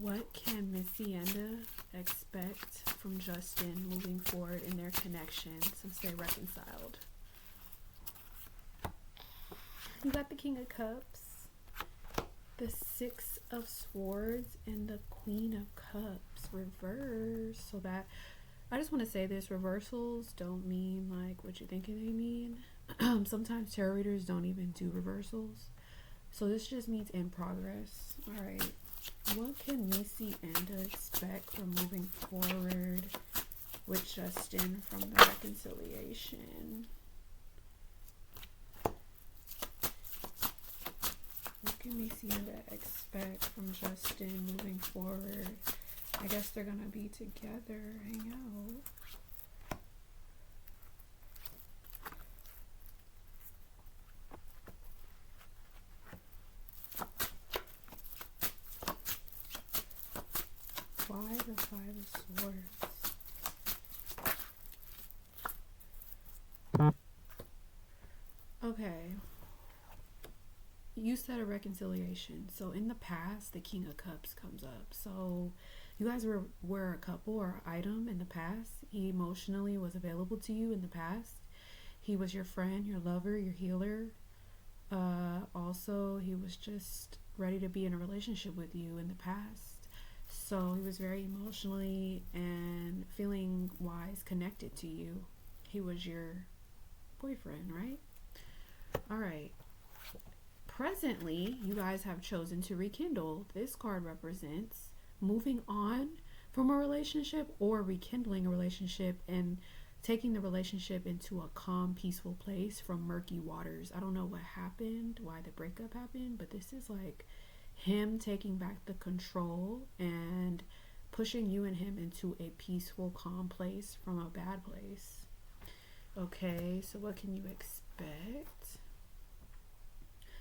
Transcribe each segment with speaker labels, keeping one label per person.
Speaker 1: What can Missy Enda expect from Justin moving forward in their connection since they reconciled? You got the King of Cups, the Six of Swords, and the Queen of Cups reverse. So that, I just want to say this, reversals don't mean like what you're thinking they mean. Sometimes tarot readers don't even do reversals. So this just means in progress. All right. What can Missy Enda expect from moving forward with Justin from the reconciliation? What can Missy Enda expect from Justin moving forward? I guess they're gonna be together, hang out. Why the Five of Swords? Okay. You said a reconciliation. So in the past, the King of Cups comes up. So you guys were a couple or item in the past. He emotionally was available to you in the past. He was your friend, your lover, your healer. Also, he was just ready to be in a relationship with you in the past. So he was very emotionally and feeling wise connected to you. He was your boyfriend, right? All right. Presently, you guys have chosen to rekindle. This card represents moving on from a relationship or rekindling a relationship and taking the relationship into a calm, peaceful place from murky waters. I don't know what happened, why the breakup happened, but this is like him taking back the control and pushing you and him into a peaceful, calm place from a bad place. Okay, so what can you expect?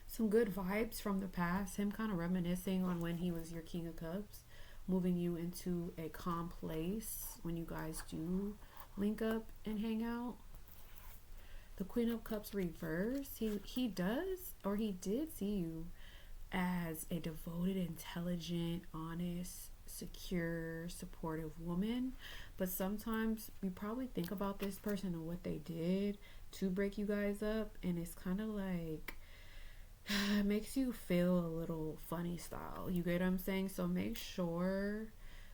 Speaker 1: Some good vibes from the past. Him kind of reminiscing on when he was your King of Cups, moving you into a calm place when you guys do link up and hang out. The Queen of Cups reverse. He does, or he did see you as a devoted, intelligent, honest, secure, supportive woman. But sometimes you probably think about this person and what they did to break you guys up, and it's kind of like it makes you feel a little funny style. You get what I'm saying? So make sure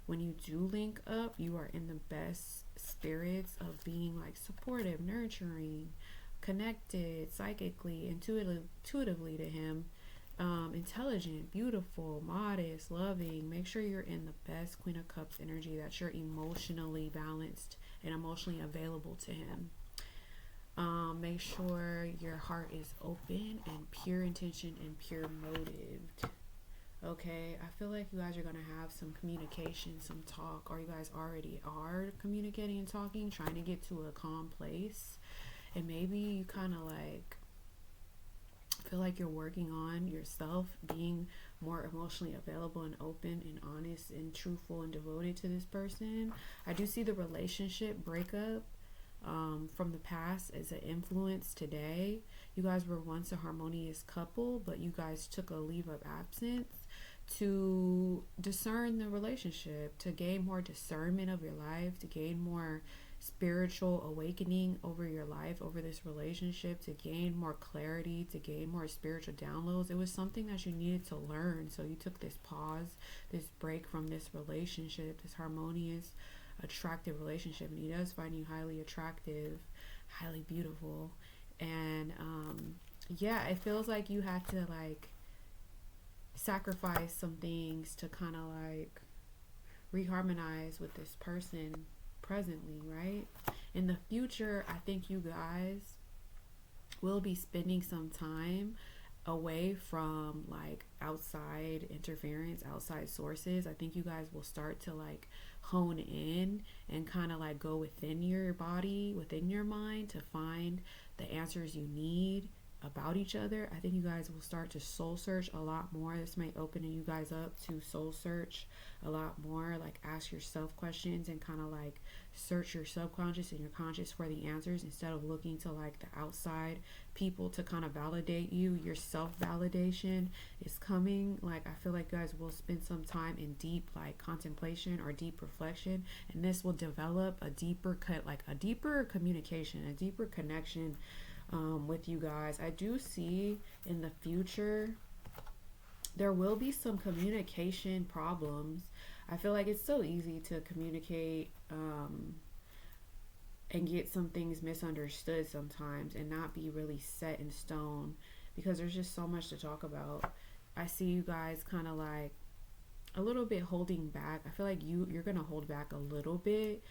Speaker 1: when you do link up, you are in the best spirits of being like supportive, nurturing, connected psychically, intuitively to him. Intelligent, beautiful, modest, loving. Make sure you're in the best Queen of Cups energy, that you're emotionally balanced and emotionally available to him. Make sure your heart is open and pure intention and pure motive. Okay, I feel like you guys are going to have some communication, some talk, or you guys already are communicating and talking, trying to get to a calm place. And maybe you kind of like feel like you're working on yourself, being more emotionally available and open and honest and truthful and devoted to this person. I do see the relationship breakup from the past as an influence today. You guys were once a harmonious couple, but you guys took a leave of absence to discern the relationship, to gain more discernment of your life, to gain more spiritual awakening over your life, over this relationship, to gain more clarity, to gain more spiritual downloads. It was something that you needed to learn. So you took this pause, this break from this relationship, this harmonious, attractive relationship, and he does find you highly attractive, highly beautiful. And yeah, it feels like you had to like sacrifice some things to kind of like reharmonize with this person presently, right? In the future, I think you guys will be spending some time away from like outside interference, outside sources. I think you guys will start to like hone in and kind of like go within your body, within your mind, to find the answers you need about each other. I think you guys will start to soul search a lot more. This might open you guys up to soul search a lot more, like ask yourself questions and kind of like search your subconscious and your conscious for the answers instead of looking to like the outside people to kind of validate you. Your self-validation is coming. Like I feel like you guys will spend some time in deep like contemplation or deep reflection, and this will develop a deeper a deeper communication, a deeper connection with you guys. I do see in the future there will be some communication problems. I feel like it's so easy to communicate and get some things misunderstood sometimes and not be really set in stone because there's just so much to talk about. I see you guys kind of like a little bit holding back. I feel like you're gonna hold back a little bit.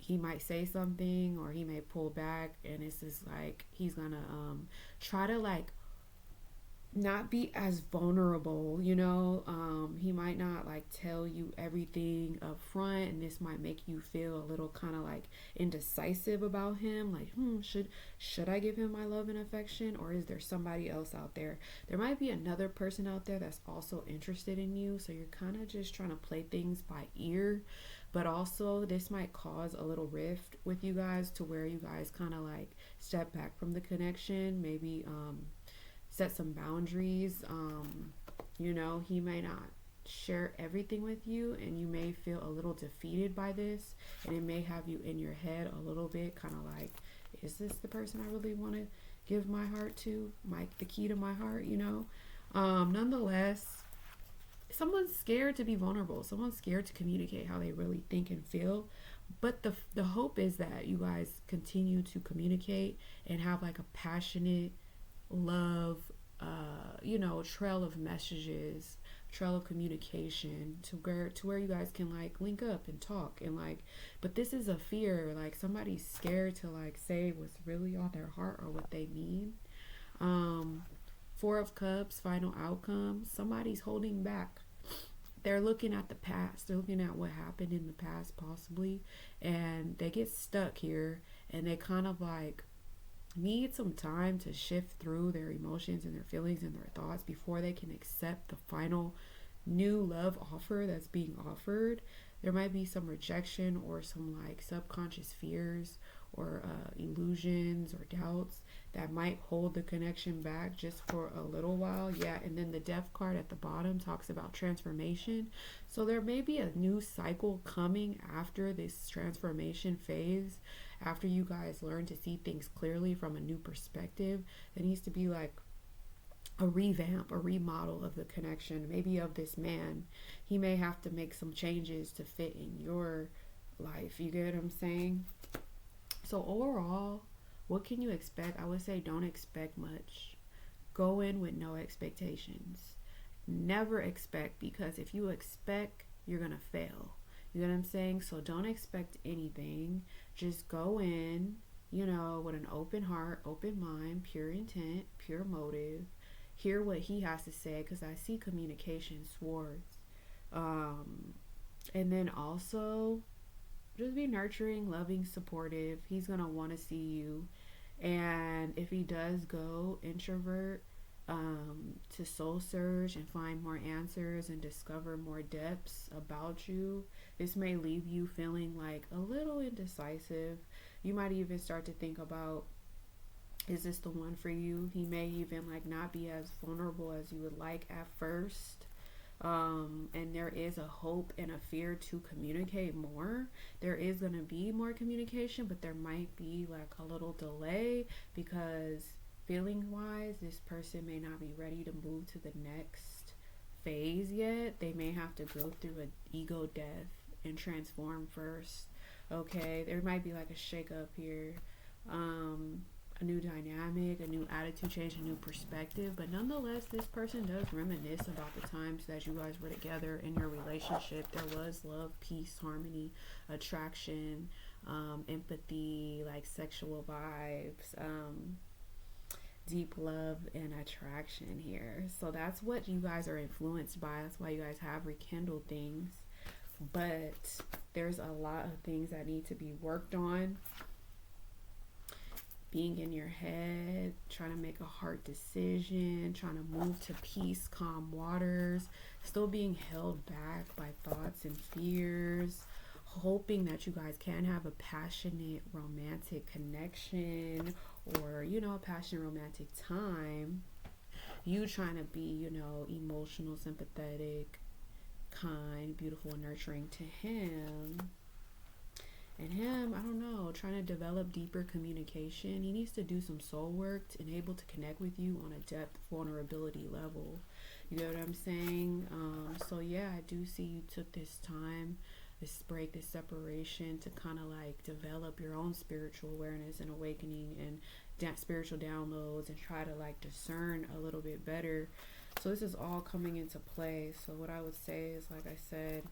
Speaker 1: He might say something or he may pull back, and it's just like he's gonna try to like not be as vulnerable, you know. He might not like tell you everything up front, and this might make you feel a little kind of like indecisive about him, like should I give him my love and affection, or is there somebody else out there? There might be another person out there that's also interested in you, so you're kind of just trying to play things by ear. But also this might cause a little rift with you guys to where you guys kind of like step back from the connection, maybe set some boundaries. You know, he may not share everything with you, and you may feel a little defeated by this, and it may have you in your head a little bit, kind of like, is this the person I really want to give my heart to, the key to my heart, you know? Nonetheless, someone's scared to be vulnerable. Someone's scared to communicate how they really think and feel. But the hope is that you guys continue to communicate and have like a passionate love, you know, trail of messages, trail of communication to where you guys can like link up and talk and like. But this is a fear, like somebody's scared to like say what's really on their heart or what they mean. Four of Cups, final outcome. Somebody's holding back. They're looking at the past. They're looking at what happened in the past possibly, and they get stuck here, and they kind of like need some time to shift through their emotions and their feelings and their thoughts before they can accept the final new love offer that's being offered. There might be some rejection or some like subconscious fears or illusions or doubts that might hold the connection back just for a little while. Yeah, and then the Death card at the bottom talks about transformation. So there may be a new cycle coming after this transformation phase, after you guys learn to see things clearly from a new perspective. There needs to be like a revamp, a remodel of the connection, maybe of this man. He may have to make some changes to fit in your life. You get what I'm saying? So overall, what can you expect? I would say don't expect much. Go in with no expectations. Never expect, because if you expect, you're going to fail. You know what I'm saying? So don't expect anything. Just go in, you know, with an open heart, open mind, pure intent, pure motive. Hear what he has to say, because I see communication swords. And then also just be nurturing, loving, supportive. He's going to want to see you. And if he does go introvert, to soul search and find more answers and discover more depths about you, this may leave you feeling like a little indecisive. You might even start to think about, is this the one for you? He may even like not be as vulnerable as you would like at first. And there is a hope and a fear to communicate more. There is going to be more communication, but there might be like a little delay, because feeling wise, this person may not be ready to move to the next phase yet. They may have to go through an ego death and transform first. Okay, there might be like a shake up here. A new dynamic, a new attitude change, a new perspective. But nonetheless, this person does reminisce about the times that you guys were together in your relationship. There was love, peace, harmony, attraction, empathy, like sexual vibes, deep love and attraction here. So that's what you guys are influenced by. That's why you guys have rekindled things. But there's a lot of things that need to be worked on. being in your head, trying to make a hard decision, trying to move to peace, calm waters, still being held back by thoughts and fears, hoping that you guys can have a passionate romantic connection, or, you know, a passionate romantic time. You trying to be, you know, emotional, sympathetic, kind, beautiful, and nurturing to him. And him, I don't know, trying to develop deeper communication. He needs to do some soul work and able to connect with you on a depth vulnerability level. You get what I'm saying? So yeah, I do see you took this time, this break, this separation, to kind of like develop your own spiritual awareness and awakening and spiritual downloads, and try to like discern a little bit better. So this is all coming into play. So what I would say is, like I said,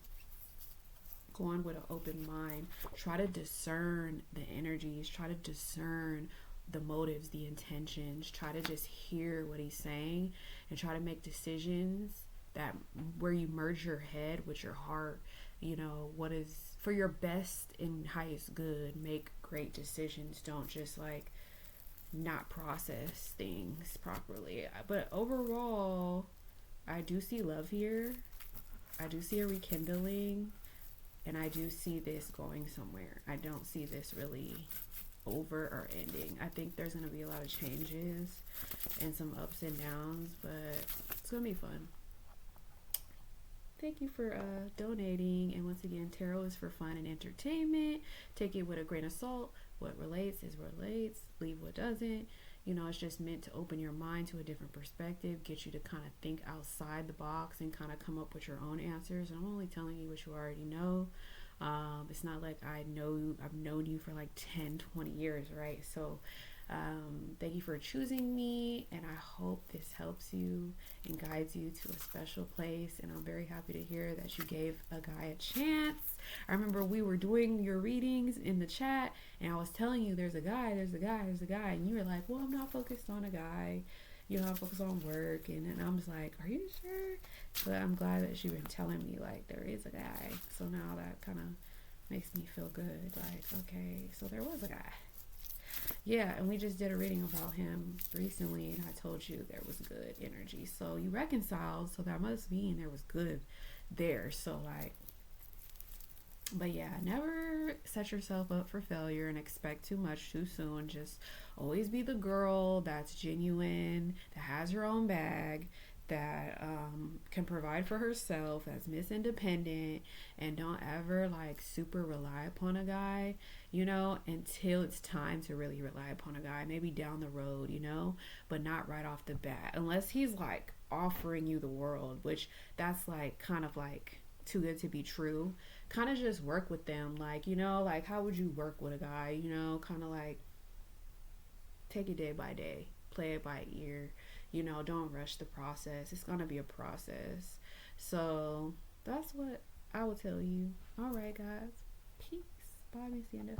Speaker 1: go on with an open mind. Try to discern the energies. Try to discern the motives, the intentions. Try to just hear what he's saying and try to make decisions that where you merge your head with your heart. You know, what is for your best and highest good. Make great decisions. Don't just like not process things properly. But overall, I do see love here. I do see a rekindling. And I do see this going somewhere. I don't see this really over or ending. I think there's going to be a lot of changes and some ups and downs, but it's going to be fun. Thank you for donating. And once again, tarot is for fun and entertainment. Take it with a grain of salt. What relates is what relates. Leave what doesn't. You know, it's just meant to open your mind to a different perspective, get you to kind of think outside the box and kind of come up with your own answers. And I'm only telling you what you already know. It's not like I've known you for like 10, 20 years, right? So thank you for choosing me, and I hope this helps you and guides you to a special place. And I'm very happy to hear that you gave a guy a chance. I remember we were doing your readings in the chat, and I was telling you there's a guy, and you were like, well, I'm not focused on a guy, you know, I'm focused on work. And I was like, are you sure? But I'm glad that you've been telling me like there is a guy. So now that kind of makes me feel good, like, okay, so there was a guy. Yeah, and we just did a reading about him recently, and I told you there was good energy. So you reconciled, so that must mean there was good there. So like, but yeah, never set yourself up for failure and expect too much too soon. Just always be the girl that's genuine, that has her own bag, that can provide for herself, that's Miss Independent, and don't ever like super rely upon a guy, you know, until it's time to really rely upon a guy, maybe down the road, you know, but not right off the bat, unless he's like offering you the world, which that's like kind of like too good to be true. Kind of just work with them, like, you know, like how would you work with a guy, you know, kind of like take it day by day, play it by ear. You know, don't rush the process. It's going to be a process. So that's what I will tell you. All right, guys. Peace. Bye, Miss Yanda.